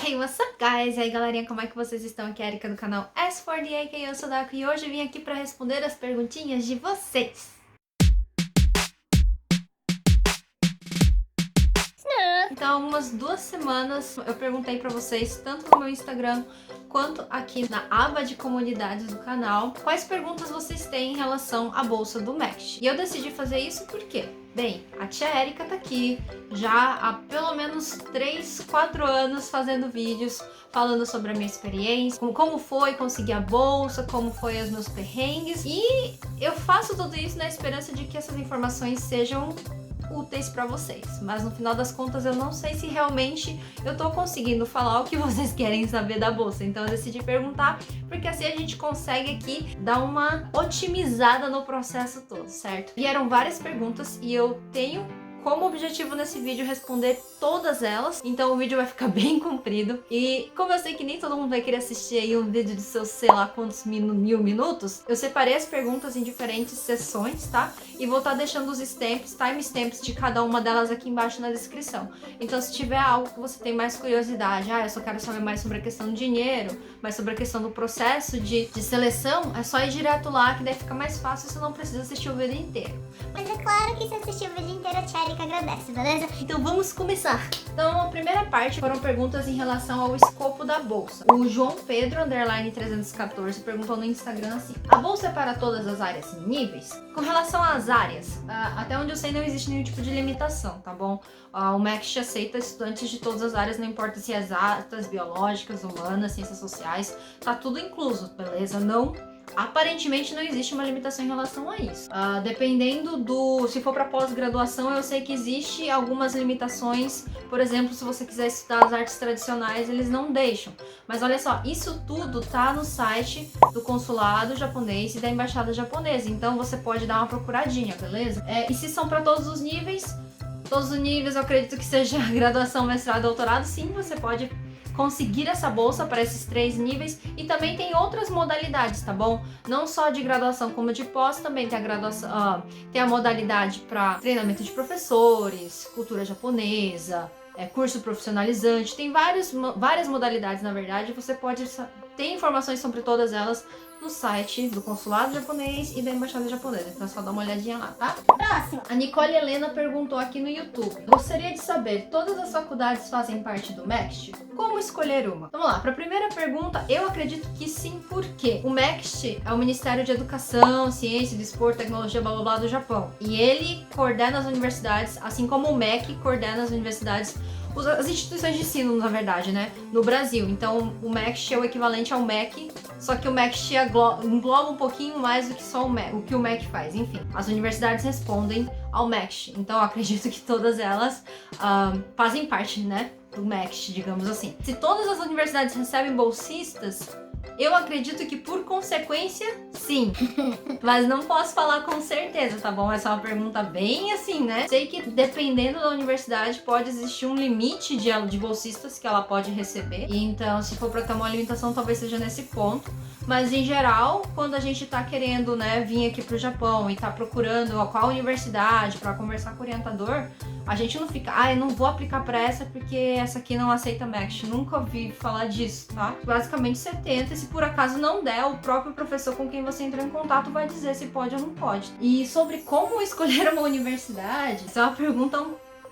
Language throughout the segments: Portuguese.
Hey, what's up, guys? E aí, galerinha, como é que vocês estão? Aqui é a Erika do canal S4DA, eu sou Daco e hoje eu vim aqui para responder as perguntinhas de vocês. Então, algumas 2 semanas eu perguntei pra vocês, tanto no meu Instagram quanto aqui na aba de comunidades do canal, quais perguntas vocês têm em relação à bolsa do MEC. E eu decidi fazer isso por quê? Bem, a tia Erika tá aqui já há pelo menos 3, 4 anos fazendo vídeos falando sobre a minha experiência, como foi conseguir a bolsa, como foi os meus perrengues, e eu faço tudo isso na esperança de que essas informações sejam úteis para vocês, mas no final das contas eu não sei se realmente eu tô conseguindo falar o que vocês querem saber da bolsa, então eu decidi perguntar, porque assim a gente consegue aqui dar uma otimizada no processo todo, certo? Vieram várias perguntas e eu tenho como objetivo nesse vídeo responder todas elas, então o vídeo vai ficar bem comprido. E como eu sei que nem todo mundo vai querer assistir aí um vídeo de seus sei lá quantos mil minutos, eu separei as perguntas em diferentes sessões, tá? E vou estar deixando os timestamps de cada uma delas aqui embaixo na descrição. Então se tiver algo que você tem mais curiosidade, eu só quero saber mais sobre a questão do dinheiro, mais sobre a questão do processo de seleção, é só ir direto lá que daí fica mais fácil, você não precisa assistir o vídeo inteiro. Mas é claro que se assistir o vídeo inteiro, a tia Erika agradece, beleza? Então vamos começar. Então a primeira parte foram perguntas em relação ao escopo da bolsa. O João Pedro, _314, perguntou no Instagram assim: a bolsa é para todas as áreas e níveis? Com relação às áreas, até onde eu sei não existe nenhum tipo de limitação, tá bom? O MEC aceita estudantes de todas as áreas, não importa se é exatas, biológicas, humanas, ciências sociais, tá tudo incluso, beleza? Aparentemente não existe uma limitação em relação a isso. Dependendo se for para pós-graduação, eu sei que existe algumas limitações. Por exemplo, se você quiser estudar as artes tradicionais, eles não deixam. Mas olha só, isso tudo tá no site do consulado japonês e da embaixada japonesa. Então você pode dar uma procuradinha, beleza? E se são para todos os níveis? Todos os níveis, eu acredito que seja graduação, mestrado, doutorado, sim, você pode conseguir essa bolsa para esses 3 níveis, e também tem outras modalidades, tá bom? Não só de graduação como de pós, também tem a graduação, tem a modalidade para treinamento de professores, cultura japonesa, curso profissionalizante, tem várias modalidades, na verdade, você pode ter informações sobre todas elas no site do consulado japonês e da embaixada japonesa, então é só dar uma olhadinha lá, tá? Próximo. A Nicole Helena perguntou aqui no YouTube: gostaria de saber, todas as faculdades fazem parte do MECT? Como escolher uma? Vamos lá, para a primeira pergunta, eu acredito que sim, porque o MECT é o Ministério de Educação, Ciência, Desporto, Tecnologia, blá blá blá do Japão, e ele coordena as universidades, assim como o MEC coordena as universidades, as instituições de ensino, na verdade, né, no Brasil. Então o MECT é o equivalente ao MEC, só que o MECT engloba um pouquinho mais do que só o que o MEC faz. Enfim, as universidades respondem ao MECT, então eu acredito que todas elas fazem parte, né, do MECT, digamos assim. Se todas as universidades recebem bolsistas, eu acredito que por consequência, sim. Mas não posso falar com certeza, tá bom? Essa é uma pergunta bem assim, né? Sei que dependendo da universidade pode existir um limite de bolsistas que ela pode receber. Então, se for pra ter uma limitação, talvez seja nesse ponto. Mas em geral, quando a gente tá querendo, né, vir aqui pro Japão e tá procurando qual universidade pra conversar com o orientador, a gente não fica, eu não vou aplicar pra essa porque essa aqui não aceita MECT. Nunca ouvi falar disso, tá? Basicamente você tenta, e se por acaso não der, o próprio professor com quem você entrou em contato vai dizer se pode ou não pode. E sobre como escolher uma universidade, isso é uma pergunta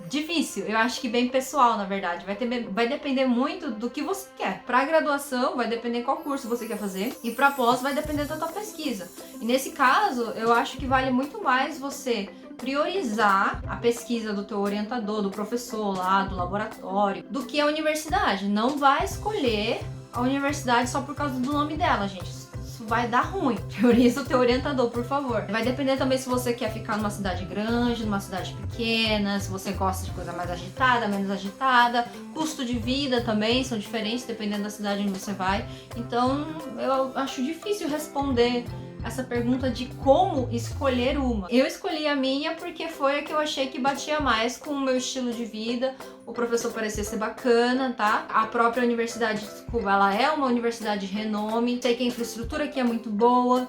difícil, eu acho que bem pessoal, na verdade. Vai depender muito do que você quer. Pra graduação, vai depender qual curso você quer fazer, e pra pós vai depender da tua pesquisa. E nesse caso, eu acho que vale muito mais você priorizar a pesquisa do teu orientador, do professor lá, do laboratório, do que a universidade. Não vai escolher a universidade só por causa do nome dela, gente. Isso vai dar ruim. Prioriza o teu orientador, por favor. Vai depender também se você quer ficar numa cidade grande, numa cidade pequena, se você gosta de coisa mais agitada, menos agitada. Custo de vida também são diferentes dependendo da cidade onde você vai. Então, eu acho difícil responder essa pergunta de como escolher uma. Eu escolhi a minha porque foi a que eu achei que batia mais com o meu estilo de vida. O professor parecia ser bacana, tá? A própria universidade de Tsukuba, ela é uma universidade de renome. Sei que a infraestrutura aqui é muito boa.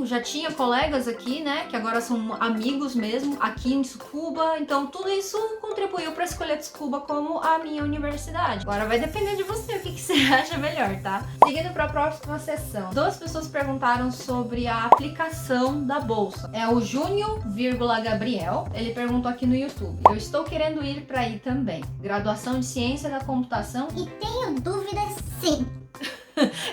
já tinha colegas aqui, né, que agora são amigos mesmo, aqui em Tsukuba, então tudo isso contribuiu para escolher Tsukuba como a minha universidade. Agora vai depender de você, o que você acha melhor, tá? Seguindo para a próxima sessão. 2 pessoas perguntaram sobre a aplicação da bolsa. É o Júnior, Gabriel, ele perguntou aqui no YouTube. Eu estou querendo ir para aí também. Graduação de Ciência da Computação. E tenho dúvidas sim.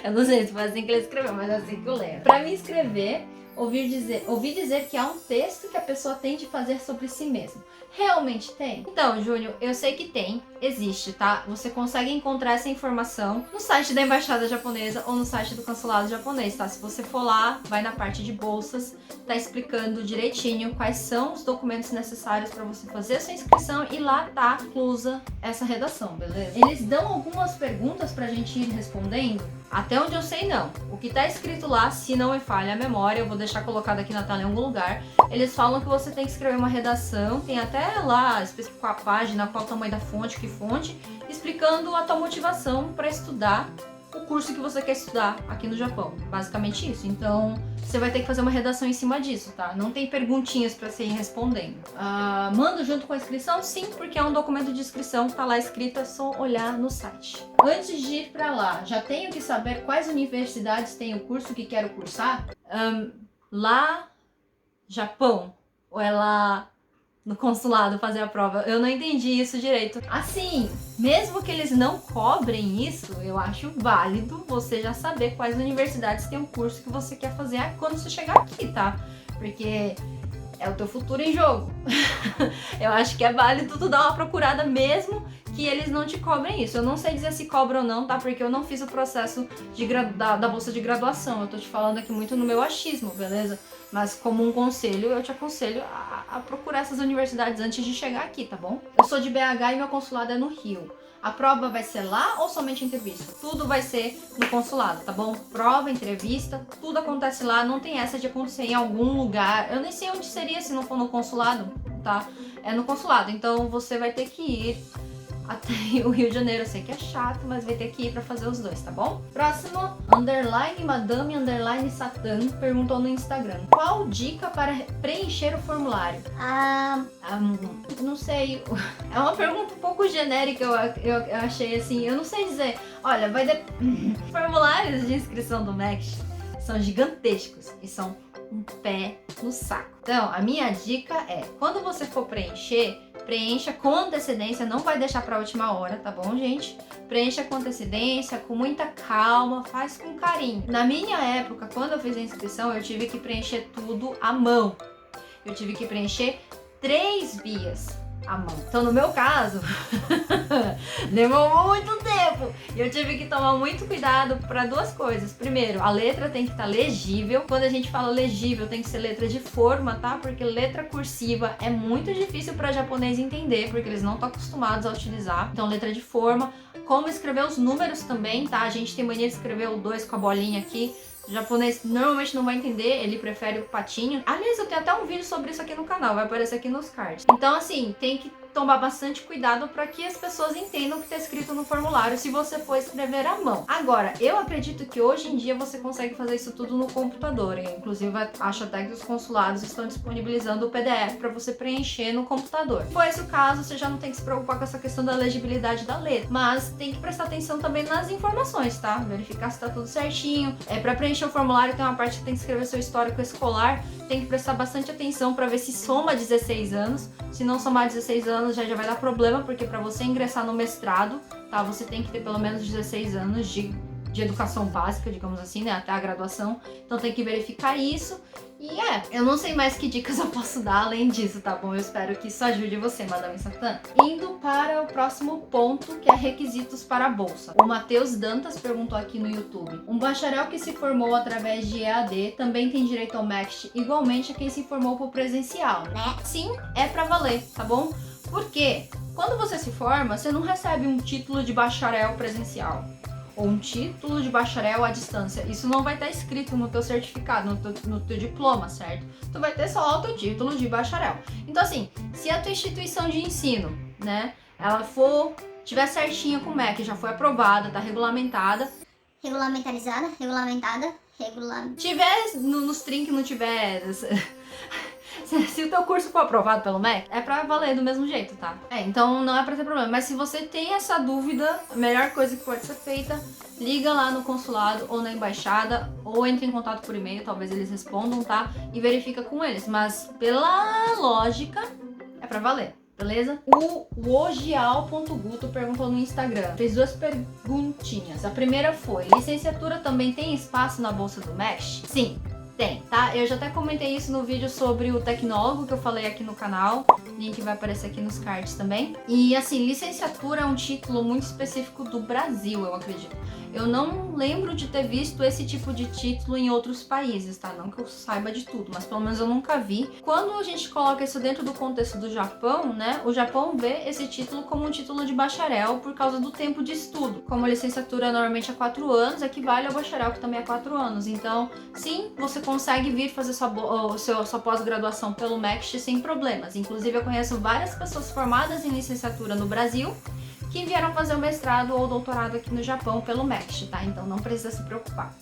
Eu não sei se foi assim que ele escreveu, mas é assim que eu lembro. Para me inscrever, ouvi dizer que há um texto que a pessoa tem de fazer sobre si mesmo. Realmente tem? Então, Júnior, eu sei que tem, existe, tá? Você consegue encontrar essa informação no site da Embaixada Japonesa ou no site do Consulado Japonês, tá? Se você for lá, vai na parte de bolsas, tá explicando direitinho quais são os documentos necessários para você fazer a sua inscrição e lá tá inclusa essa redação, beleza? Eles dão algumas perguntas pra gente ir respondendo. Até onde eu sei, não. O que tá escrito lá, se não me falha a memória, eu vou deixar colocado aqui na tela em algum lugar. Eles falam que você tem que escrever uma redação, tem até lá especificar a página, qual o tamanho da fonte, que fonte, explicando a tua motivação para estudar o curso que você quer estudar aqui no Japão. Basicamente isso. Então, você vai ter que fazer uma redação em cima disso, tá? Não tem perguntinhas para você ir respondendo. Mando junto com a inscrição? Sim, porque é um documento de inscrição, tá lá escrito, é só olhar no site. Antes de ir para lá, já tenho que saber quais universidades tem o curso que quero cursar? Lá, Japão, ou é lá no consulado fazer a prova? Eu não entendi isso direito. Assim, mesmo que eles não cobrem isso, eu acho válido você já saber quais universidades tem o curso que você quer fazer quando você chegar aqui, tá? Porque é o teu futuro em jogo. Eu acho que é válido tu dar uma procurada mesmo que eles não te cobrem isso. Eu não sei dizer se cobram ou não, tá? Porque eu não fiz o processo da bolsa de graduação. Eu tô te falando aqui muito no meu achismo, beleza? Mas como um conselho, eu te aconselho a procurar essas universidades antes de chegar aqui, tá bom? Eu sou de BH e meu consulado é no Rio. A prova vai ser lá ou somente entrevista? Tudo vai ser no consulado, tá bom? Prova, entrevista, tudo acontece lá. Não tem essa de acontecer em algum lugar. Eu nem sei onde seria se não for no consulado, tá? É no consulado, então você vai ter que ir até o Rio de Janeiro. Eu sei que é chato, mas vai ter que ir pra fazer os dois, tá bom? Próximo, _madame_satan perguntou no Instagram: qual dica para preencher o formulário? Não sei. É uma pergunta um pouco genérica, eu achei assim. Eu não sei dizer. Olha, formulários de inscrição do MEXT são gigantescos e são um pé no saco. Então, a minha dica é, quando você for preencher, preencha com antecedência, não vai deixar pra última hora, tá bom, gente? Preencha com antecedência, com muita calma, faz com carinho. Na minha época, quando eu fiz a inscrição, eu tive que preencher tudo à mão. Eu tive que preencher 3 vias à mão. Então, no meu caso, demorou muito tempo. Eu tive que tomar muito cuidado para 2 coisas. Primeiro, a letra tem que estar legível. Quando a gente fala legível, tem que ser letra de forma, tá? Porque letra cursiva é muito difícil para japonês entender, porque eles não estão acostumados a utilizar. Então, letra de forma. Como escrever os números também, tá? A gente tem mania de escrever o 2 com a bolinha aqui. O japonês normalmente não vai entender, ele prefere o patinho. Aliás, eu tenho até um vídeo sobre isso aqui no canal, vai aparecer aqui nos cards. Então, assim, tem que tomar bastante cuidado para que as pessoas entendam o que está escrito no formulário se você for escrever à mão. Agora, eu acredito que hoje em dia você consegue fazer isso tudo no computador. Inclusive, acho até que os consulados estão disponibilizando o PDF para você preencher no computador. Se for esse o caso, você já não tem que se preocupar com essa questão da legibilidade da letra. Mas tem que prestar atenção também nas informações, tá? Verificar se tá tudo certinho. Para preencher o formulário tem uma parte que tem que escrever seu histórico escolar. Tem que prestar bastante atenção para ver se soma 16 anos. Se não somar 16 anos, já vai dar problema, porque para você ingressar no mestrado, tá, você tem que ter pelo menos 16 anos de educação básica, digamos assim, né, até a graduação. Então tem que verificar isso. E eu não sei mais que dicas eu posso dar além disso, tá bom? Eu espero que isso ajude você, Madame Satan. Indo para o próximo ponto, que é requisitos para a bolsa. O Matheus Dantas perguntou aqui no YouTube: um bacharel que se formou através de EAD também tem direito ao MEXT, igualmente a quem se formou por presencial, né? Sim, é pra valer, tá bom? Porque quando você se forma, você não recebe um título de bacharel presencial ou um título de bacharel à distância. Isso não vai estar escrito no teu certificado, no teu diploma, certo? Tu vai ter só o teu título de bacharel. Então, assim, se a tua instituição de ensino, né, ela tiver certinha com o MEC, já foi aprovada, tá regulamentada, regulamentarizada, regulamentada, Regulamento. Tiver nos trinques, não tiver... Se o teu curso for aprovado pelo MEC, é pra valer do mesmo jeito, tá? Então não é pra ter problema. Mas se você tem essa dúvida, a melhor coisa que pode ser feita, liga lá no consulado ou na embaixada, ou entre em contato por e-mail, talvez eles respondam, tá? E verifica com eles. Mas pela lógica, é pra valer. Beleza? O Ogial.guto perguntou no Instagram. Fez 2 perguntinhas. A primeira foi: licenciatura também tem espaço na bolsa do MEC? Sim. Tem, tá? Eu já até comentei isso no vídeo sobre o tecnólogo que eu falei aqui no canal. Link vai aparecer aqui nos cards também. E assim, licenciatura é um título muito específico do Brasil, eu acredito. Eu não lembro de ter visto esse tipo de título em outros países, tá? Não que eu saiba de tudo, mas pelo menos eu nunca vi. Quando a gente coloca isso dentro do contexto do Japão, né? O Japão vê esse título como um título de bacharel por causa do tempo de estudo. Como a licenciatura normalmente é 4 anos, equivale ao bacharel, que também é 4 anos. Então, sim, você consegue vir fazer sua pós-graduação pelo MEC sem problemas. Inclusive, eu conheço várias pessoas formadas em licenciatura no Brasil que vieram fazer o mestrado ou doutorado aqui no Japão pelo MEC, tá? Então não precisa se preocupar.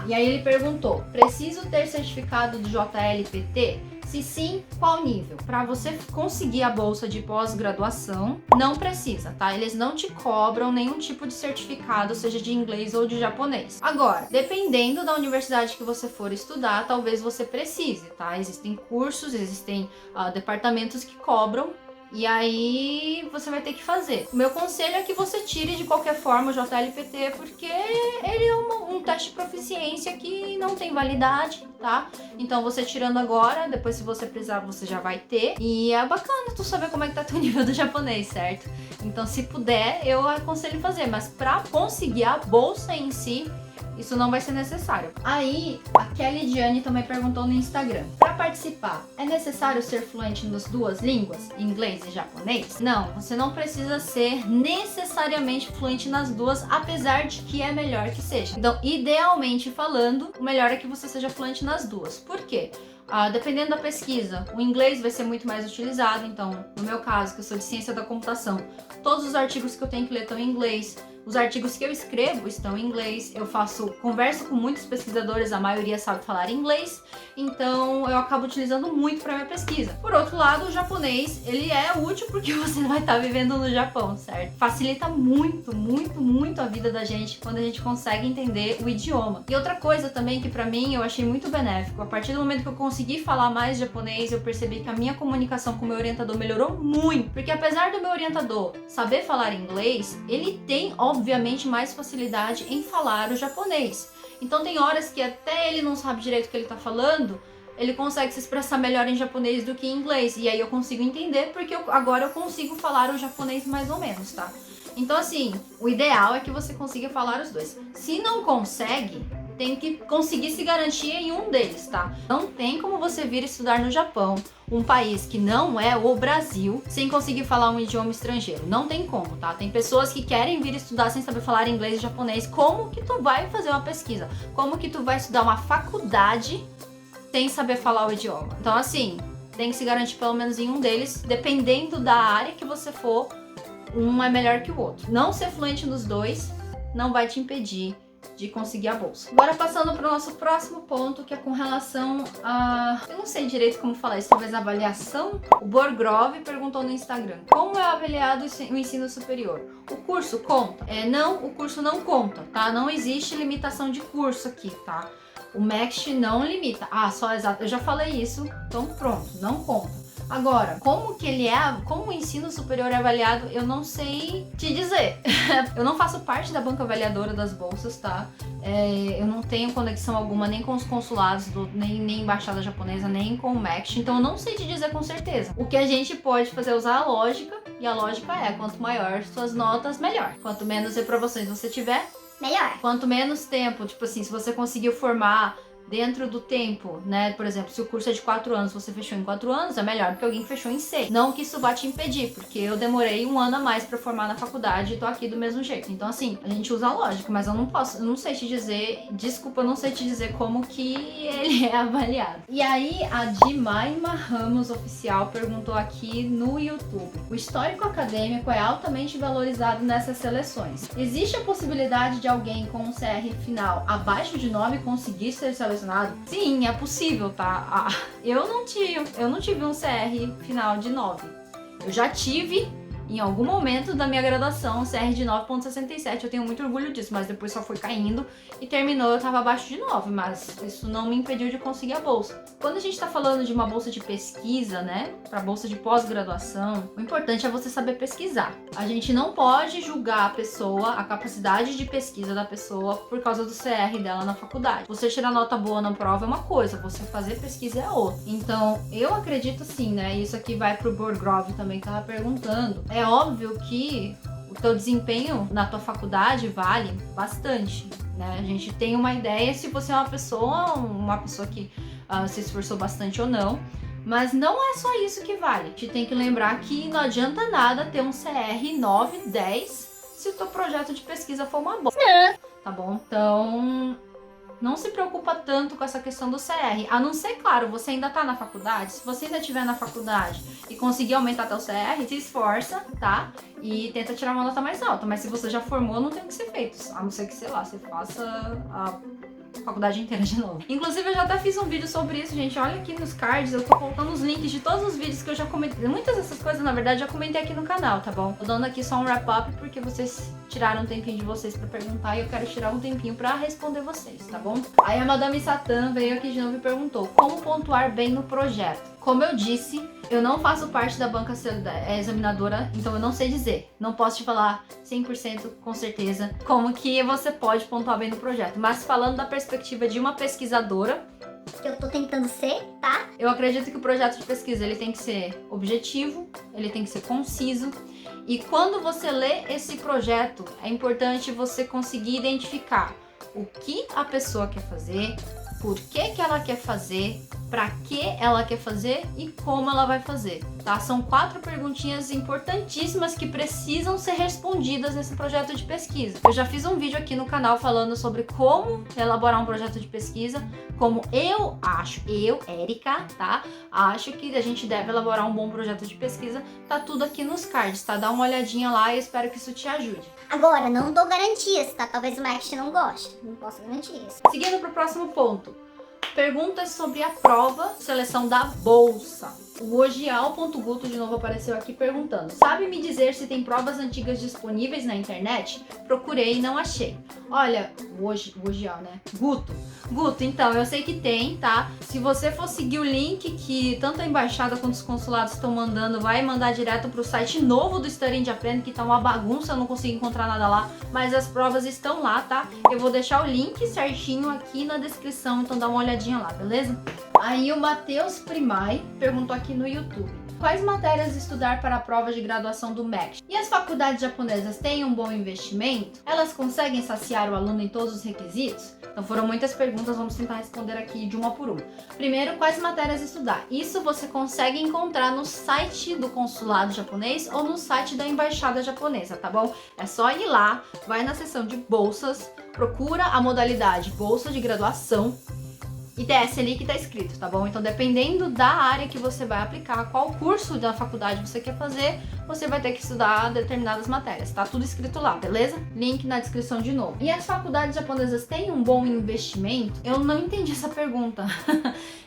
E aí ele perguntou: preciso ter certificado do JLPT? Se sim, qual nível? Para você conseguir a bolsa de pós-graduação, não precisa, tá? Eles não te cobram nenhum tipo de certificado, seja de inglês ou de japonês. Agora, dependendo da universidade que você for estudar, talvez você precise, tá? Existem cursos, existem departamentos que cobram. E aí você vai ter que fazer. O meu conselho é que você tire de qualquer forma o JLPT, porque ele é um teste de proficiência que não tem validade, tá? Então você tirando agora, depois se você precisar você já vai ter. E é bacana tu saber como é que tá teu nível do japonês, certo? Então se puder, eu aconselho fazer. Mas pra conseguir a bolsa em si, isso não vai ser necessário. Aí, a Kelly Diane também perguntou no Instagram: para participar, é necessário ser fluente nas 2 línguas, inglês e japonês? Não, você não precisa ser necessariamente fluente nas 2, apesar de que é melhor que seja. Então, idealmente falando, o melhor é que você seja fluente nas 2. Por quê? Dependendo da pesquisa, o inglês vai ser muito mais utilizado. Então, no meu caso, que eu sou de ciência da computação, todos os artigos que eu tenho que ler estão em inglês. Os artigos que eu escrevo estão em inglês. Eu converso com muitos pesquisadores, a maioria sabe falar inglês, então eu acabo utilizando muito para minha pesquisa. Por outro lado, o japonês, ele é útil porque você vai estar vivendo no Japão, certo? Facilita muito, muito, muito a vida da gente quando a gente consegue entender o idioma. E outra coisa também que para mim eu achei muito benéfico, a partir do momento que eu consegui falar mais japonês, eu percebi que a minha comunicação com o meu orientador melhorou muito, porque apesar do meu orientador saber falar inglês, ele tem, obviamente, mais facilidade em falar o japonês. Então tem horas que até ele não sabe direito o que ele tá falando, ele consegue se expressar melhor em japonês do que em inglês. E aí eu consigo entender, porque agora eu consigo falar o japonês mais ou menos, tá? Então assim, o ideal é que você consiga falar os 2. Se não consegue, tem que conseguir se garantir em um deles, tá? Não tem como você vir estudar no Japão, um país que não é o Brasil, sem conseguir falar um idioma estrangeiro. Não tem como, tá? Tem pessoas que querem vir estudar sem saber falar inglês e japonês. Como que tu vai fazer uma pesquisa? Como que tu vai estudar uma faculdade sem saber falar o idioma? Então, assim, tem que se garantir pelo menos em um deles. Dependendo da área que você for, um é melhor que o outro. Não ser fluente nos 2 não vai te impedir de conseguir a bolsa. Agora passando para o nosso próximo ponto, que é com relação a... eu não sei direito como falar isso, talvez a avaliação. O Borgrove perguntou no Instagram: como é avaliado o ensino superior? O curso conta? Não, o curso não conta, tá? Não existe limitação de curso aqui, tá? O MEC não limita. Só exato. Eu já falei isso, então pronto, não conta. Agora, como o ensino superior é avaliado, eu não sei te dizer. Eu não faço parte da banca avaliadora das bolsas, tá? Eu não tenho conexão alguma nem com os consulados, nem embaixada japonesa, nem com o MEC, então eu não sei te dizer com certeza. O que a gente pode fazer é usar a lógica, e a lógica é: quanto maior suas notas, melhor. Quanto menos reprovações você tiver, melhor. Quanto menos tempo, tipo assim, se você conseguiu formar dentro do tempo, né? Por exemplo, se o curso é de 4 anos, você fechou em 4 anos, é melhor do que alguém que fechou em 6. Não que isso vai te impedir, porque eu demorei 1 ano a mais pra formar na faculdade e tô aqui do mesmo jeito. Então, assim, a gente usa a lógica, mas eu não sei te dizer, desculpa, eu não sei te dizer como que ele é avaliado. E aí, a Dimaima Ramos Oficial perguntou aqui no YouTube: o histórico acadêmico é altamente valorizado nessas seleções. Existe a possibilidade de alguém com um CR final abaixo de 9 conseguir ser selecionado? Sim, é possível, tá? Eu não tive um CR final de 9. Eu já tive, em algum momento da minha graduação, CR de 9,67. Eu tenho muito orgulho disso, mas depois só foi caindo e terminou, eu tava abaixo de 9, mas isso não me impediu de conseguir a bolsa. Quando a gente tá falando de uma bolsa de pesquisa, né, pra bolsa de pós-graduação, o importante é você saber pesquisar. A gente não pode julgar a pessoa, a capacidade de pesquisa da pessoa por causa do CR dela na faculdade. Você tirar nota boa na prova é uma coisa, você fazer pesquisa é outra. Então, eu acredito sim, né, isso aqui vai pro Borgrove também que tava perguntando. É óbvio que o teu desempenho na tua faculdade vale bastante, né? A gente tem uma ideia se você é uma pessoa que se esforçou bastante ou não, mas não é só isso que vale. A gente tem que lembrar que não adianta nada ter um CR 9, 10 se o teu projeto de pesquisa for uma bosta, tá bom? Então, não se preocupa tanto com essa questão do CR, a não ser, claro, você ainda tá na faculdade. Se você ainda estiver na faculdade e conseguir aumentar teu CR, se esforça, tá? E tenta tirar uma nota mais alta. Mas se você já formou, não tem o que ser feito, a não ser que, sei lá, você faça a faculdade inteira de novo. Inclusive, eu já até fiz um vídeo sobre isso, gente. Olha aqui nos cards, eu tô colocando os links de todos os vídeos que eu já comentei. Muitas dessas coisas, na verdade, já comentei aqui no canal, tá bom? Tô dando aqui só um wrap-up porque vocês tiraram um tempinho de vocês pra perguntar e eu quero tirar um tempinho pra responder vocês, tá bom? Aí a Madame Satã veio aqui de novo e perguntou: como pontuar bem no projeto? Como eu disse, eu não faço parte da banca examinadora, então eu não sei dizer. Não posso te falar 100% com certeza como que você pode pontuar bem no projeto. Mas falando da perspectiva de uma pesquisadora, Que eu tô tentando ser, tá? eu acredito que o projeto de pesquisa ele tem que ser objetivo, ele tem que ser conciso. E quando você lê esse projeto, é importante você conseguir identificar o que a pessoa quer fazer, por que ela quer fazer, para que ela quer fazer e como ela vai fazer, tá? São 4 perguntinhas importantíssimas que precisam ser respondidas nesse projeto de pesquisa. Eu já fiz um vídeo aqui no canal falando sobre como elaborar um projeto de pesquisa, como eu, Érica, tá? Acho que a gente deve elaborar um bom projeto de pesquisa. Tá tudo aqui nos cards, tá? Dá uma olhadinha lá e eu espero que isso te ajude. Agora, não dou garantias, tá? Talvez o marketing não goste. Não posso garantir isso. Seguindo pro próximo ponto. Perguntas sobre a prova, seleção da bolsa. O Ogial.guto de novo apareceu aqui perguntando: sabe me dizer se tem provas antigas disponíveis na internet? Procurei e não achei. Olha, o Ogial, né? Guto, então, eu sei que tem, tá? Se você for seguir o link que tanto a embaixada quanto os consulados estão mandando, vai mandar direto pro site novo do Studying Japan, que tá uma bagunça, eu não consigo encontrar nada lá, mas as provas estão lá, tá? Eu vou deixar o link certinho aqui na descrição, então dá uma olhadinha lá, beleza? Aí o Matheus Primai perguntou aqui no YouTube: quais matérias estudar para a prova de graduação do MEC? E as faculdades japonesas têm um bom investimento? Elas conseguem saciar o aluno em todos os requisitos? Então foram muitas perguntas, vamos tentar responder aqui de uma por uma. Primeiro, quais matérias estudar? Isso você consegue encontrar no site do consulado japonês ou no site da embaixada japonesa, tá bom? É só ir lá, vai na seção de bolsas, procura a modalidade bolsa de graduação e desce ali que tá escrito, tá bom? Então, dependendo da área que você vai aplicar, qual curso da faculdade você quer fazer, você vai ter que estudar determinadas matérias. Tá tudo escrito lá, beleza? Link na descrição de novo. E as faculdades japonesas têm um bom investimento? Eu não entendi essa pergunta.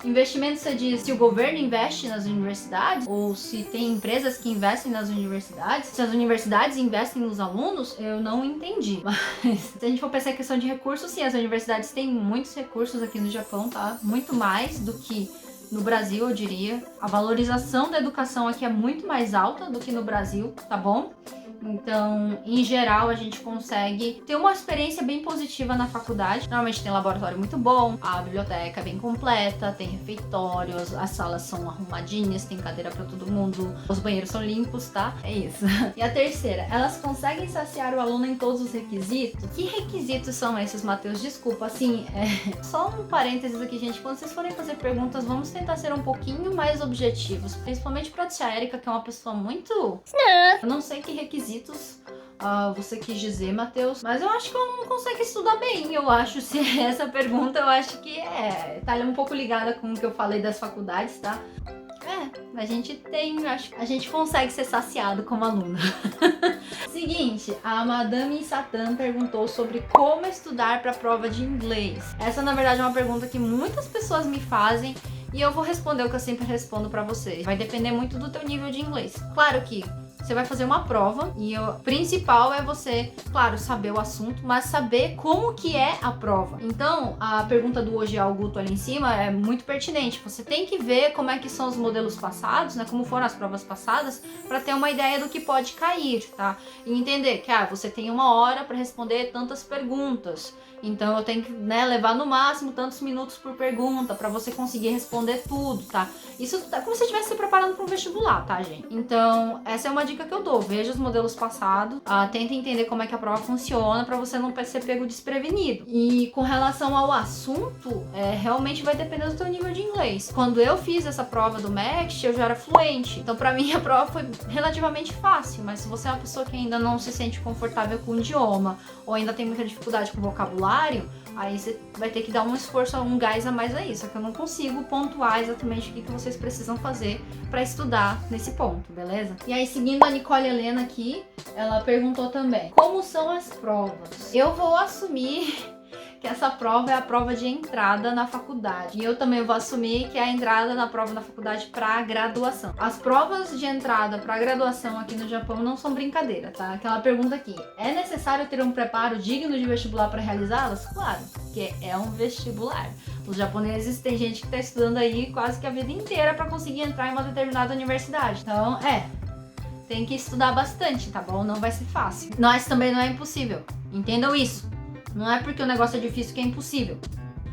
Investimento, você diz se o governo investe nas universidades? Ou se tem empresas que investem nas universidades? Se as universidades investem nos alunos? Eu não entendi. Mas se a gente for pensar em questão de recursos, sim, as universidades têm muitos recursos aqui no Japão, tá? Muito mais do que no Brasil, eu diria. A valorização da educação aqui é muito mais alta do que no Brasil, tá bom? Então, em geral, a gente consegue ter uma experiência bem positiva na faculdade. Normalmente tem laboratório muito bom, a biblioteca é bem completa, tem refeitórios, as salas são arrumadinhas, tem cadeira pra todo mundo, os banheiros são limpos, tá? É isso. E a terceira, elas conseguem saciar o aluno em todos os requisitos? Que requisitos são esses, Matheus? Desculpa, assim, só um parênteses aqui, gente. Quando vocês forem fazer perguntas, vamos tentar ser um pouquinho mais objetivos, principalmente pra tia Érica, que é uma pessoa muito... Eu não sei que requisitos você quis dizer, Matheus, mas eu acho que ela não consegue estudar bem. Eu acho, se é essa pergunta, eu acho que tá um pouco ligada com o que eu falei das faculdades, tá? A gente tem, acho que a gente consegue ser saciado como aluno. Seguinte, a Madame Satã perguntou sobre como estudar para a prova de inglês. Essa, na verdade, é uma pergunta que muitas pessoas me fazem e eu vou responder o que eu sempre respondo para vocês. Vai depender muito do teu nível de inglês. Claro que você vai fazer uma prova e o principal é você, claro, saber o assunto, mas saber como que é a prova. Então, a pergunta do Hoje ao Guto ali em cima é muito pertinente. Você tem que ver como é que são os modelos passados, né? Como foram as provas passadas, para ter uma ideia do que pode cair, tá? E entender que, você tem 1 hora para responder tantas perguntas. Então eu tenho que, levar no máximo tantos minutos por pergunta para você conseguir responder tudo, tá? Isso é como se você estivesse se preparando para um vestibular, tá, gente? Então, essa é uma dica que eu dou. Veja os modelos passados, tenta entender como é que a prova funciona para você não ser pego desprevenido. E com relação ao assunto, realmente vai depender do teu nível de inglês. Quando eu fiz essa prova do MEXT, eu já era fluente. Então, para mim, a prova foi relativamente fácil. Mas se você é uma pessoa que ainda não se sente confortável com o idioma ou ainda tem muita dificuldade com o vocabulário, aí você vai ter que dar um esforço, um gás a mais aí. Só que eu não consigo pontuar exatamente o que vocês precisam fazer para estudar nesse ponto, beleza? E aí, seguindo a Nicole Helena aqui, ela perguntou também: como são as provas? Eu vou assumir que essa prova é a prova de entrada na faculdade. E eu também vou assumir que é a entrada na prova da faculdade para graduação. As provas de entrada para graduação aqui no Japão não são brincadeira, tá? Aquela pergunta aqui: é necessário ter um preparo digno de vestibular para realizá-las? Claro, porque é um vestibular. Os japoneses, tem gente que tá estudando aí quase que a vida inteira para conseguir entrar em uma determinada universidade. Então, tem que estudar bastante, tá bom? Não vai ser fácil. Mas também não é impossível. Entendam isso. Não é porque o negócio é difícil que é impossível.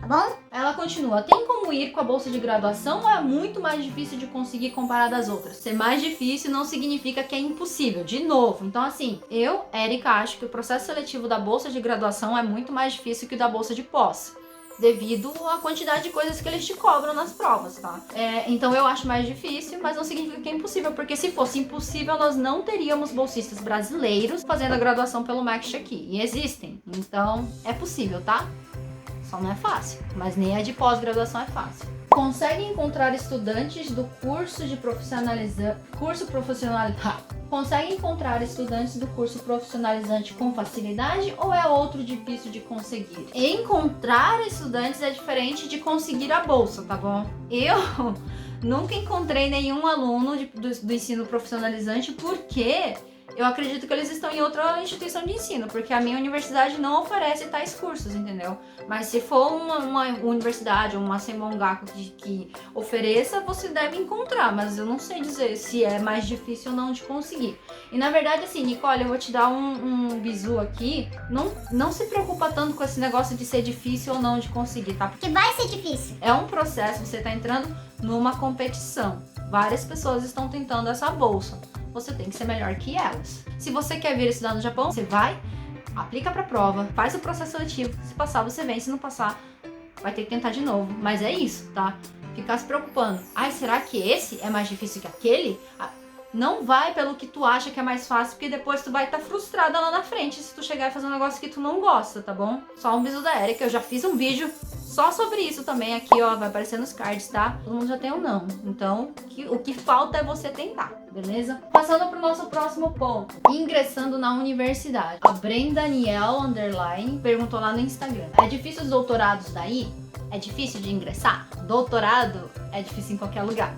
Tá bom? Ela continua: tem como ir com a bolsa de graduação ou é muito mais difícil de conseguir comparado às outras? Ser mais difícil não significa que é impossível. De novo, então assim, eu, Érica, acho que o processo seletivo da bolsa de graduação é muito mais difícil que o da bolsa de pós, devido à quantidade de coisas que eles te cobram nas provas, tá? Então eu acho mais difícil, mas não significa que é impossível, porque se fosse impossível, nós não teríamos bolsistas brasileiros fazendo a graduação pelo MEXT aqui. E existem, então é possível, tá? Só não é fácil, mas nem a de pós-graduação é fácil. Consegue encontrar estudantes do curso de Consegue encontrar estudantes do curso profissionalizante com facilidade ou é outro difícil de conseguir? Encontrar estudantes é diferente de conseguir a bolsa, tá bom? Eu nunca encontrei nenhum aluno do ensino profissionalizante porque eu acredito que eles estão em outra instituição de ensino, porque a minha universidade não oferece tais cursos, entendeu? Mas se for uma universidade ou uma Senmongaku que ofereça, você deve encontrar, mas eu não sei dizer se é mais difícil ou não de conseguir. E na verdade, assim, Nicole, eu vou te dar um bizu aqui, não se preocupa tanto com esse negócio de ser difícil ou não de conseguir, tá? Porque vai ser difícil. É um processo, você tá entrando numa competição. Várias pessoas estão tentando essa bolsa. Você tem que ser melhor que elas. Se você quer vir estudar no Japão, você vai, aplica pra prova, faz o processo seletivo. Se passar, você vem. Se não passar, vai ter que tentar de novo. Mas é isso, tá? Ficar se preocupando. Será que esse é mais difícil que aquele? Não vai pelo que tu acha que é mais fácil, porque depois tu vai estar frustrada lá na frente se tu chegar e fazer um negócio que tu não gosta, tá bom? Só um bisu da Érica, eu já fiz um vídeo só sobre isso também aqui, ó, vai aparecer nos cards, tá? Todo mundo já tem um não. Então, o que falta é você tentar, beleza? Passando pro nosso próximo ponto. Ingressando na universidade. A Brendaniel _ perguntou lá no Instagram: é difícil os doutorados daí? É difícil de ingressar? doutorado é difícil em qualquer lugar.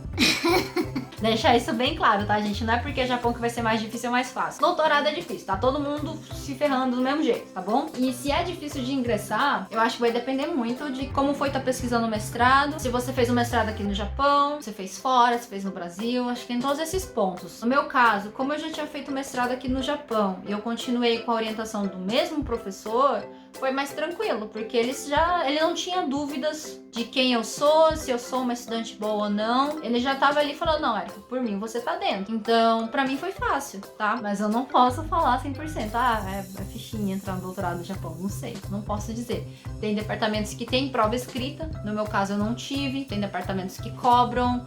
Deixar isso bem claro, tá, gente? Não é porque é Japão que vai ser mais difícil ou mais fácil. Doutorado é difícil, tá? Todo mundo se ferrando do mesmo jeito, tá bom? E se é difícil de ingressar, eu acho que vai depender muito de como foi estar pesquisando o mestrado, se você fez o mestrado aqui no Japão, se fez fora, se fez no Brasil, acho que tem todos esses pontos. No meu caso, como eu já tinha feito o mestrado aqui no Japão e eu continuei com a orientação do mesmo professor, foi mais tranquilo, porque ele não tinha dúvidas de quem eu sou, se eu sou uma estudante boa ou não. Ele já tava ali falando, não, Érica, por mim você tá dentro. Então, pra mim foi fácil, tá? Mas eu não posso falar 100%. É fichinha entrar no doutorado no Japão, não sei, não posso dizer. Tem departamentos que tem prova escrita, no meu caso eu não tive. Tem departamentos que cobram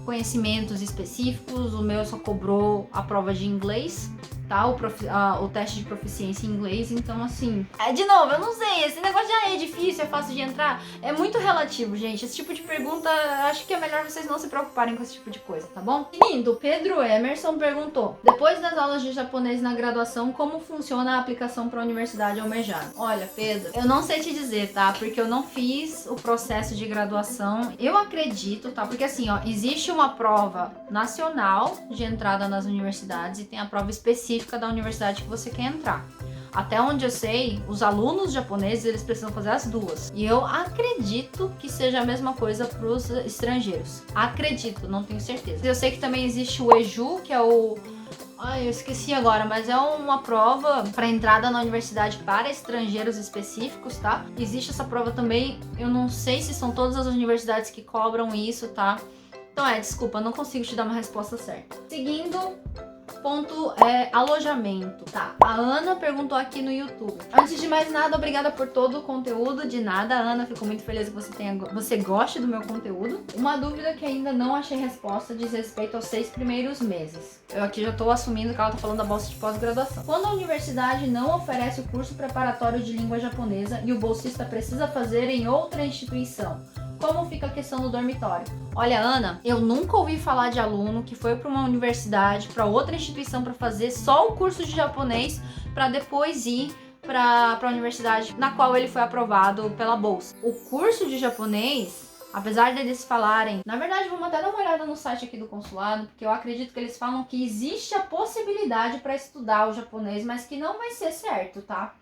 conhecimentos específicos, o meu só cobrou a prova de inglês, tá? O teste de proficiência em inglês, então assim... de novo, eu não sei, esse negócio já é difícil, é fácil de entrar, é muito relativo, gente. Esse tipo de pergunta, acho que é melhor vocês não se preocuparem com esse tipo de coisa, tá bom? Seguindo, Pedro Emerson perguntou: depois das aulas de japonês na graduação, como funciona a aplicação para a universidade almejada? Olha, Pedro, eu não sei te dizer, tá? Porque eu não fiz o processo de graduação. Eu acredito, tá? Porque assim, ó, existe uma prova nacional de entrada nas universidades e tem a prova específica da universidade que você quer entrar. Até onde eu sei, os alunos japoneses, eles precisam fazer as duas. E eu acredito que seja a mesma coisa para os estrangeiros. Acredito, não tenho certeza. Eu sei que também existe o EJU, que é o... eu esqueci agora, mas é uma prova para entrada na universidade para estrangeiros específicos, tá? Existe essa prova também, eu não sei se são todas as universidades que cobram isso, tá? Então desculpa, não consigo te dar uma resposta certa. Seguindo, ponto alojamento, tá? A Ana perguntou aqui no YouTube. Antes de mais nada, obrigada por todo o conteúdo. De nada, Ana, fico muito feliz que você goste do meu conteúdo. Uma dúvida que ainda não achei resposta diz respeito aos 6 primeiros meses. Eu aqui já tô assumindo que ela tá falando da bolsa de pós-graduação. Quando a universidade não oferece o curso preparatório de língua japonesa e o bolsista precisa fazer em outra instituição, como fica a questão do dormitório? Olha, Ana, eu nunca ouvi falar de aluno que foi para uma universidade, para outra instituição para fazer só o curso de japonês para depois ir para a universidade na qual ele foi aprovado pela bolsa. O curso de japonês, apesar deles falarem... Na verdade, vamos até dar uma olhada no site aqui do consulado, porque eu acredito que eles falam que existe a possibilidade para estudar o japonês, mas que não vai ser certo, tá?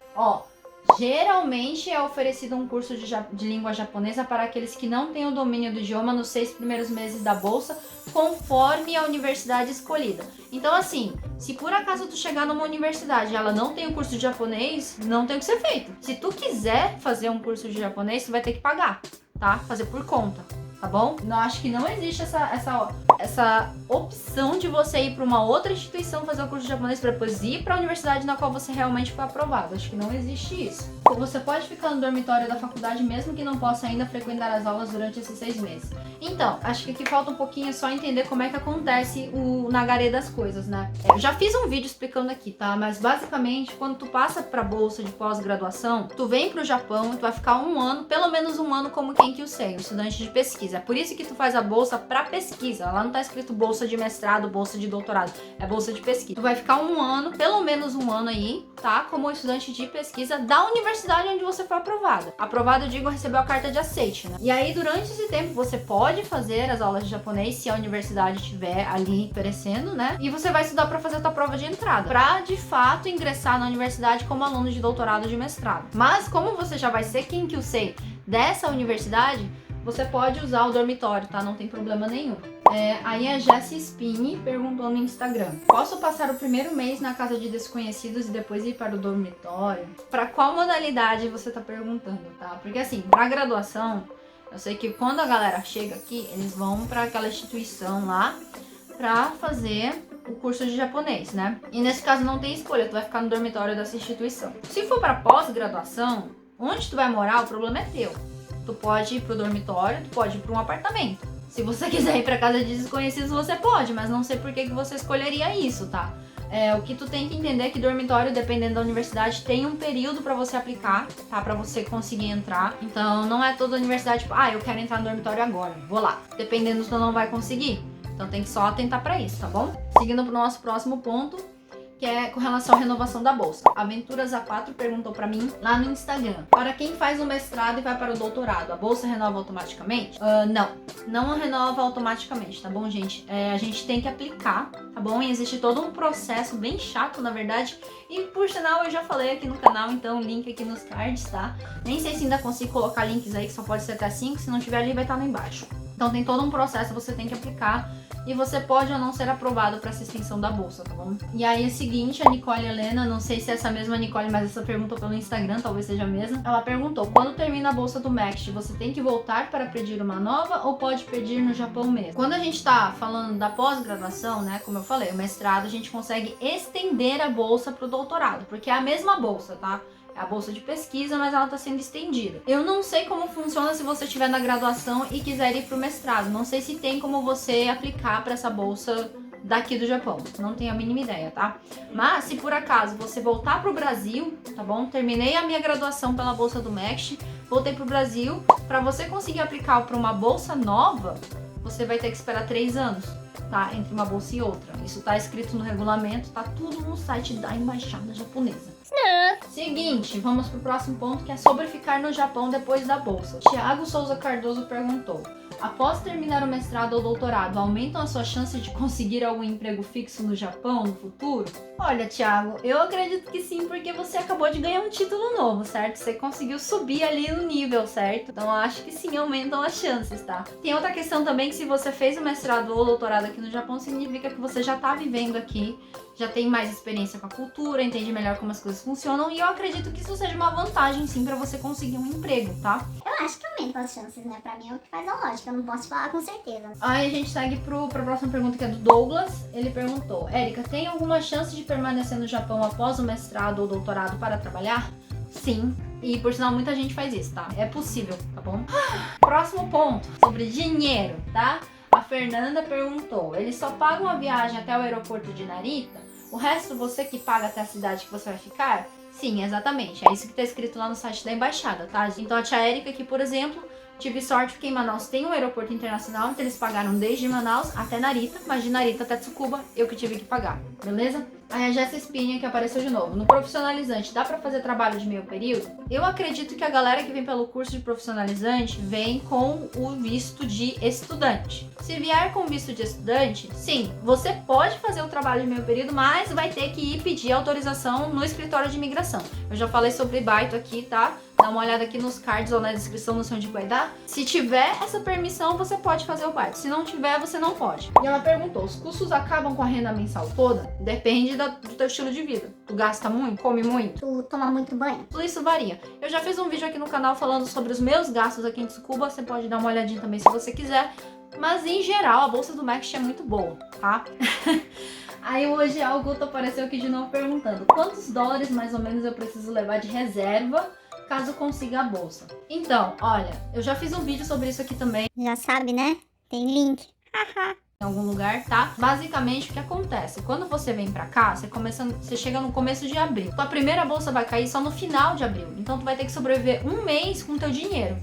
Geralmente é oferecido um curso de língua japonesa para aqueles que não têm o domínio do idioma nos 6 primeiros meses da bolsa, conforme a universidade escolhida. Então assim, se por acaso tu chegar numa universidade e ela não tem o curso de japonês, não tem o que ser feito. Se tu quiser fazer um curso de japonês, tu vai ter que pagar, tá? Fazer por conta, tá bom? Não, acho que não existe essa opção de você ir para uma outra instituição fazer o curso de japonês para depois ir para a universidade na qual você realmente foi aprovado. Acho que não existe isso. Você pode ficar no dormitório da faculdade mesmo que não possa ainda frequentar as aulas durante esses 6 meses. Então, acho que aqui falta um pouquinho só entender como é que acontece o nagaré das coisas, né? Eu já fiz um vídeo explicando aqui, tá? Mas basicamente, quando tu passa pra bolsa de pós-graduação, tu vem pro Japão e tu vai ficar um ano, pelo menos um ano, como Kenkyu-sei, um estudante de pesquisa. É por isso que tu faz a bolsa pra pesquisa. Lá não tá escrito bolsa de mestrado, bolsa de doutorado. É bolsa de pesquisa. Tu vai ficar um ano, pelo menos um ano aí, tá? Como estudante de pesquisa da universidade onde você foi aprovado. Aprovado, eu digo, recebeu a carta de aceite, né? E aí, durante esse tempo, você pode fazer as aulas de japonês se a universidade estiver ali oferecendo, né? E você vai estudar para fazer a tua prova de entrada, para de fato ingressar na universidade como aluno de doutorado ou de mestrado. Mas como você já vai ser Kenkyu-sei dessa universidade, você pode usar o dormitório, tá? Não tem problema nenhum. Aí a Jessie Spini perguntou no Instagram: posso passar o primeiro mês na casa de desconhecidos e depois ir para o dormitório? Para qual modalidade você tá perguntando, tá? Porque assim, pra graduação, eu sei que quando a galera chega aqui, eles vão para aquela instituição lá pra fazer o curso de japonês, né? E nesse caso não tem escolha, tu vai ficar no dormitório dessa instituição. Se for para pós-graduação, onde tu vai morar, o problema é teu. Tu pode ir pro dormitório, tu pode ir para um apartamento. Se você quiser ir para casa de desconhecidos, você pode, mas não sei por que você escolheria isso, tá? O que tu tem que entender é que dormitório, dependendo da universidade, tem um período pra você aplicar, tá? Pra você conseguir entrar. Então, não é toda universidade, tipo, eu quero entrar no dormitório agora, vou lá. Dependendo, tu não vai conseguir. Então, tem que só atentar pra isso, tá bom? Seguindo pro nosso próximo ponto. que é com relação à renovação da bolsa. Aventuras A4 perguntou pra mim lá no Instagram. Para quem faz o mestrado e vai para o doutorado, a bolsa renova automaticamente? Não renova automaticamente, tá bom, gente? A gente tem que aplicar, tá bom? E existe todo um processo bem chato, na verdade. E por sinal, eu já falei aqui no canal, então link aqui nos cards, tá? Nem sei se ainda consigo colocar links aí, que só pode ser até 5, se não tiver ali vai estar lá embaixo. Então tem todo um processo que você tem que aplicar e você pode ou não ser aprovado para essa extensão da bolsa, tá bom? E aí é o seguinte, a Nicole Helena, não sei se é essa mesma Nicole, mas essa perguntou pelo Instagram, talvez seja a mesma. Ela perguntou, quando termina a bolsa do MEXT, você tem que voltar para pedir uma nova ou pode pedir no Japão mesmo? Quando a gente tá falando da pós-graduação, né, como eu falei, o mestrado, a gente consegue estender a bolsa pro doutorado, porque é a mesma bolsa, tá? É a bolsa de pesquisa, mas ela está sendo estendida. Eu não sei como funciona se você estiver na graduação e quiser ir para o mestrado. Não sei se tem como você aplicar para essa bolsa daqui do Japão. Não tenho a mínima ideia, tá? Mas se por acaso você voltar para o Brasil, tá bom? Terminei a minha graduação pela bolsa do MEXT, voltei para o Brasil. Para você conseguir aplicar para uma bolsa nova, você vai ter que esperar 3 anos. Tá? Entre uma bolsa e outra. Isso tá escrito no regulamento, tá tudo no site da embaixada japonesa. Seguinte, vamos pro próximo ponto, que é sobre ficar no Japão depois da bolsa. Thiago Souza Cardoso perguntou: após terminar o mestrado ou doutorado, aumentam as suas chances de conseguir algum emprego fixo no Japão no futuro? Olha, Thiago, eu acredito que sim, porque você acabou de ganhar um título novo, certo? Você conseguiu subir ali no nível, certo? Então eu acho que sim, aumentam as chances, tá? Tem outra questão também, que se você fez o mestrado ou doutorado aqui no Japão, significa que você já tá vivendo aqui, já tem mais experiência com a cultura, entende melhor como as coisas funcionam, e eu acredito que isso seja uma vantagem sim pra você conseguir um emprego, tá? Eu acho que aumenta as chances, né? Pra mim é o que faz a lógica, eu não posso falar com certeza. Aí a gente segue pra próxima pergunta, que é do Douglas. Ele perguntou: Érica, tem alguma chance de permanecer no Japão após o mestrado ou doutorado para trabalhar? Sim, e por sinal muita gente faz isso, tá? É possível, tá bom? Próximo ponto, sobre dinheiro, tá? A Fernanda perguntou: eles só pagam a viagem até o aeroporto de Narita? O resto você que paga até a cidade que você vai ficar? Sim, exatamente. É isso que tá escrito lá no site da embaixada, tá? Então a tia Érica aqui, por exemplo, tive sorte porque em Manaus tem um aeroporto internacional, então eles pagaram desde Manaus até Narita, mas de Narita até Tsukuba eu que tive que pagar, beleza? Aí a Jéssica Espinha, que apareceu de novo. No profissionalizante, dá pra fazer trabalho de meio período? Eu acredito que a galera que vem pelo curso de profissionalizante vem com o visto de estudante. Se vier com visto de estudante, sim, você pode fazer o trabalho de meio período, mas vai ter que ir pedir autorização no escritório de imigração. Eu já falei sobre baito aqui, tá? Dá uma olhada aqui nos cards ou na descrição, não sei onde vai dar. Se tiver essa permissão, você pode fazer o baito. Se não tiver, você não pode. E ela perguntou: os custos acabam com a renda mensal toda? Depende do teu estilo de vida. Tu gasta muito? Come muito? Tu toma muito banho? Tudo isso varia. Eu já fiz um vídeo aqui no canal falando sobre os meus gastos aqui em Tsukuba. Você pode dar uma olhadinha também se você quiser. Mas em geral, a bolsa do MEXT é muito boa, tá? Aí hoje a Augusto apareceu aqui de novo perguntando: quantos dólares mais ou menos eu preciso levar de reserva caso consiga a bolsa? Então, olha, eu já fiz um vídeo sobre isso aqui também. Já sabe, né? Tem link. Em algum lugar, tá? Basicamente, o que acontece? Quando você vem pra cá, você chega no começo de abril. Tua primeira bolsa vai cair só no final de abril. Então, tu vai ter que sobreviver um mês com teu dinheiro.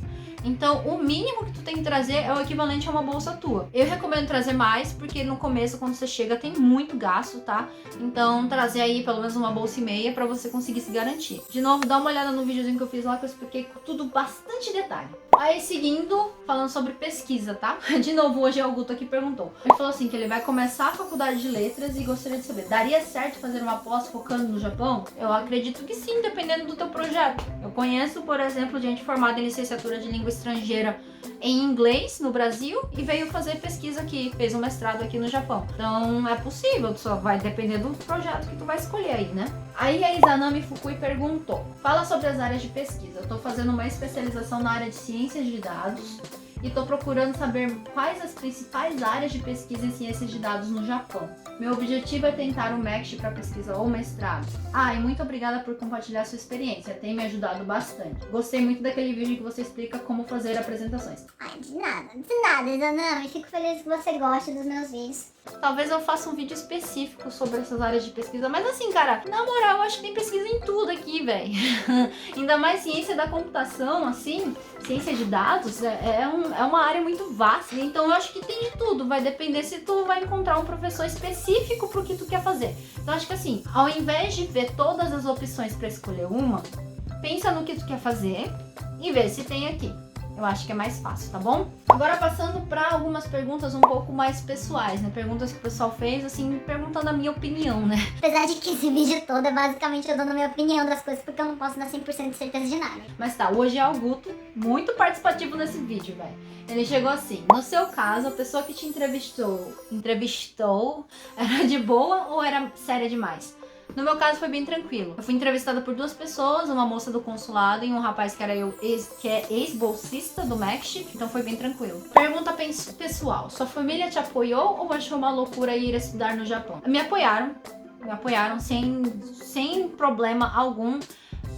Então, o mínimo que tu tem que trazer é o equivalente a uma bolsa tua. Eu recomendo trazer mais, porque no começo, quando você chega, tem muito gasto, tá? Então, trazer aí pelo menos uma bolsa e meia pra você conseguir se garantir. De novo, dá uma olhada no videozinho que eu fiz lá, que eu expliquei com tudo bastante detalhe. Aí, seguindo, falando sobre pesquisa, tá? De novo, hoje o Guto aqui perguntou. Ele falou assim, que ele vai começar a faculdade de letras e gostaria de saber: daria certo fazer uma pós focando no Japão? Eu acredito que sim, dependendo do teu projeto. Eu conheço, por exemplo, gente formada em licenciatura de língua estrangeira em inglês no Brasil e veio fazer pesquisa aqui, fez um mestrado aqui no Japão. Então é possível, só vai depender do projeto que tu vai escolher aí, né? Aí a Izanami Fukui perguntou: fala sobre as áreas de pesquisa. Eu tô fazendo uma especialização na área de ciências de dados e tô procurando saber quais as principais áreas de pesquisa em ciências de dados no Japão. Meu objetivo é tentar o MEXT para pesquisa ou mestrado. E muito obrigada por compartilhar sua experiência, tem me ajudado bastante. Gostei muito daquele vídeo que você explica como fazer apresentações. Ai, de nada, Izanami. Fico feliz que você goste dos meus vídeos. Talvez eu faça um vídeo específico sobre essas áreas de pesquisa, mas assim, cara, na moral, eu acho que tem pesquisa em tudo aqui, velho. Ainda mais ciência da computação, assim, ciência de dados, é um é uma área muito vasta, então eu acho que tem de tudo, vai depender se tu vai encontrar um professor específico pro que tu quer fazer. Então acho que assim, ao invés de ver todas as opções para escolher uma, pensa no que tu quer fazer e vê se tem aqui. Eu acho que é mais fácil, tá bom? Agora passando para algumas perguntas um pouco mais pessoais, né? Perguntas que o pessoal fez, assim, perguntando a minha opinião, né? Apesar de que esse vídeo todo é basicamente eu dando a minha opinião das coisas, porque eu não posso dar 100% de certeza de nada. Mas tá, hoje é o Guto, muito participativo nesse vídeo, velho. Ele chegou assim: no seu caso, a pessoa que te entrevistou era de boa ou era séria demais? No meu caso foi bem tranquilo. Eu fui entrevistada por 2 pessoas, uma moça do consulado e um rapaz que é ex-bolsista do MEXT, então foi bem tranquilo. Pergunta pessoal: sua família te apoiou ou achou uma loucura ir estudar no Japão? Me apoiaram sem problema algum.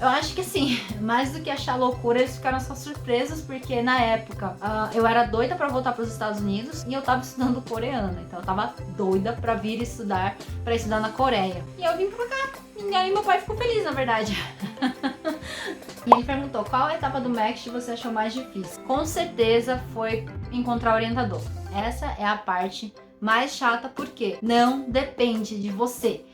Eu acho que assim, mais do que achar loucura, eles ficaram só surpresos, porque na época eu era doida pra voltar pros Estados Unidos e eu tava estudando coreano, então eu tava doida pra vir estudar na Coreia. E eu vim pra cá, e aí meu pai ficou feliz, na verdade. E ele perguntou: qual etapa do MEXT você achou mais difícil? Com certeza foi encontrar orientador. Essa é a parte mais chata, porque não depende de você.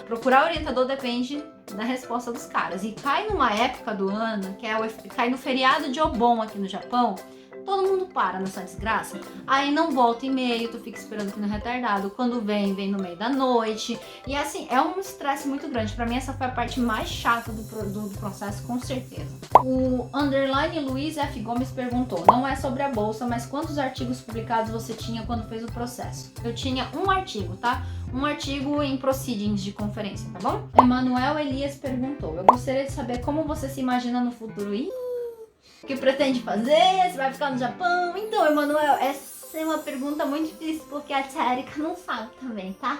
Procurar orientador depende da resposta dos caras. E cai numa época do ano, que cai no feriado de Obon aqui no Japão, todo mundo para nessa desgraça. Aí não volta e-mail, tu fica esperando aqui no retardado. Quando vem no meio da noite. E assim, é um estresse muito grande. Pra mim essa foi a parte mais chata do processo, com certeza. O underline Luiz F. Gomes perguntou: não é sobre a bolsa, mas quantos artigos publicados você tinha quando fez o processo? Eu tinha um artigo, tá? Um artigo em proceedings de conferência, tá bom? Emanuel Elias perguntou: eu gostaria de saber como você se imagina no futuro. O que pretende fazer? Você vai ficar no Japão? Então, Emanuel, essa é uma pergunta muito difícil, porque a tia Erika não sabe também, tá?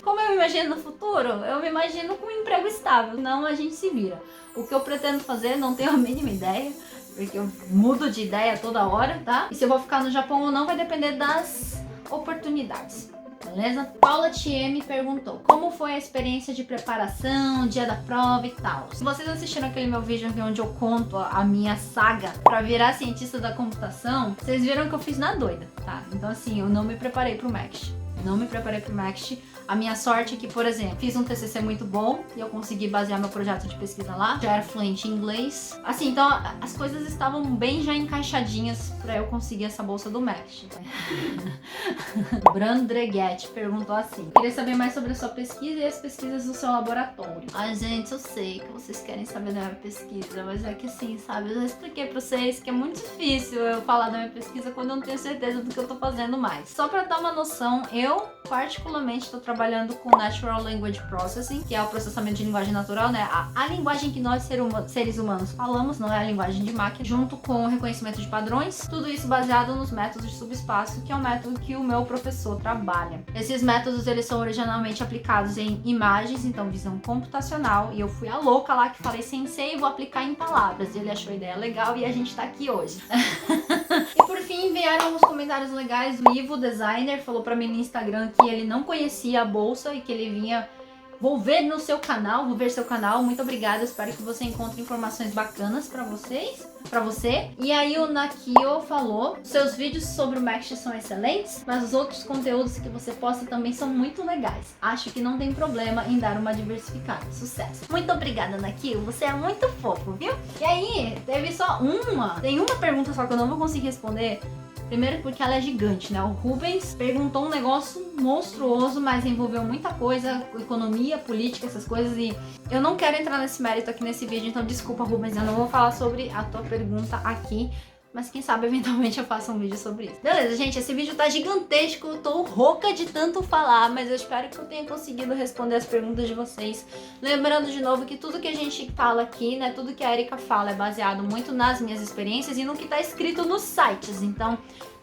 Como eu me imagino no futuro? Eu me imagino com um emprego estável, não a gente se vira. O que eu pretendo fazer, não tenho a mínima ideia, porque eu mudo de ideia toda hora, tá? E se eu vou ficar no Japão ou não vai depender das oportunidades. Beleza? Paula TM perguntou: como foi a experiência de preparação, dia da prova e tal? Se vocês assistiram aquele meu vídeo aqui onde eu conto a minha saga pra virar cientista da computação, vocês viram que eu fiz na doida, tá? Então assim, eu não me preparei pro MEXT. A minha sorte é que, por exemplo, fiz um TCC muito bom e eu consegui basear meu projeto de pesquisa lá. Já era fluente em inglês. Assim, então as coisas estavam bem já encaixadinhas pra eu conseguir essa bolsa do MEXT. Brandreguete perguntou assim: queria saber mais sobre a sua pesquisa e as pesquisas do seu laboratório. Ai, gente, eu sei que vocês querem saber da minha pesquisa, mas é que assim, sabe, eu já expliquei pra vocês que é muito difícil eu falar da minha pesquisa quando eu não tenho certeza do que eu tô fazendo mais. Só pra dar uma noção, eu particularmente tô trabalhando com Natural Language Processing, que é o processamento de linguagem natural, né? A linguagem que nós seres humanos falamos, não é a linguagem de máquina, junto com o reconhecimento de padrões, tudo isso baseado nos métodos de subespaço, que é o método que o meu professor trabalha. Esses métodos, eles são originalmente aplicados em imagens, então visão computacional, e eu fui a louca lá que falei sensei e vou aplicar em palavras, e ele achou a ideia legal e a gente tá aqui hoje. E por fim, vieram alguns comentários legais. O Ivo Designer falou pra mim no Instagram que ele não conhecia a bolsa e que ele vinha: vou ver seu canal. Muito obrigada, espero que você encontre informações bacanas pra você. E aí o Nakio falou: seus vídeos sobre o MEXT são excelentes, mas os outros conteúdos que você posta também são muito legais. Acho que não tem problema em dar uma diversificada. Sucesso. Muito obrigada, Nakio, você é muito fofo, viu? E aí, tem uma pergunta só que eu não vou conseguir responder. Primeiro porque ela é gigante, né? O Rubens perguntou um negócio monstruoso, mas envolveu muita coisa, economia, política, essas coisas, e eu não quero entrar nesse mérito aqui nesse vídeo, então desculpa, Rubens, eu não vou falar sobre a tua pergunta aqui, mas quem sabe eventualmente eu faça um vídeo sobre isso. Beleza, gente, esse vídeo tá gigantesco, eu tô rouca de tanto falar, mas eu espero que eu tenha conseguido responder as perguntas de vocês. Lembrando de novo que tudo que a gente fala aqui, né, tudo que a Erika fala é baseado muito nas minhas experiências e no que tá escrito nos sites, então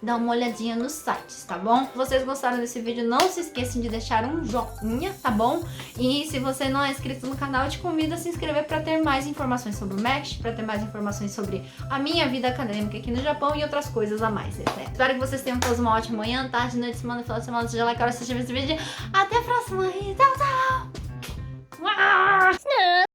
dá uma olhadinha nos sites, tá bom? Se vocês gostaram desse vídeo, não se esqueçam de deixar um joinha, tá bom? E se você não é inscrito no canal, eu te convido a se inscrever para ter mais informações sobre o MEXT, para ter mais informações sobre a minha vida acadêmica aqui no Japão e outras coisas a mais, etc. Espero que vocês tenham todos uma ótima manhã, tarde, noite, semana, final de semana, seja lá que hora você estiver esse vídeo. Até a próxima!